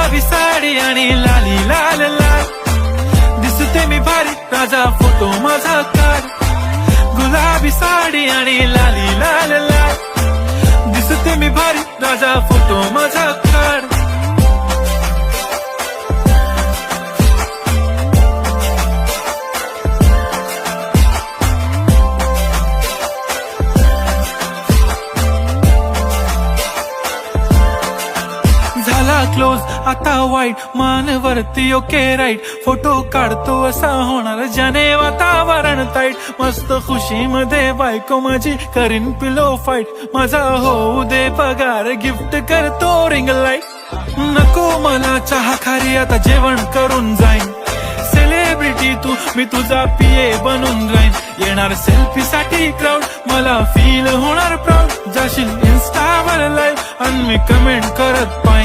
गुलाबी साडी आणि लाली लाल लाल, दिसते मी भारी राजा फोटो माझा काढ. गुलाबी साडी आणि लाली लाल लाल, दिसते मी भारी राजा फोटो माझा काढ. झाला क्लोज आता वाईट, मान वरती ओके राईट, फोटो काढतो असा होणार ज्याने वातावरण ताईट. मस्त खुशी मध्ये बायको माझी करीन पिलो फाईट, माझा होऊ दे पगार गिफ्ट करतो रिंग लाईट. नको मला चहा खारी आता जेवण करून जाईन, सेलिब्रिटी तू मी तुझा पिये बनून राहीन. येणार सेल्फी साठी क्राऊड, मला फील होणार प्राऊड, जाशील इन्स्टावर लाईव्ह आणि मी कमेंट करत पाहिन.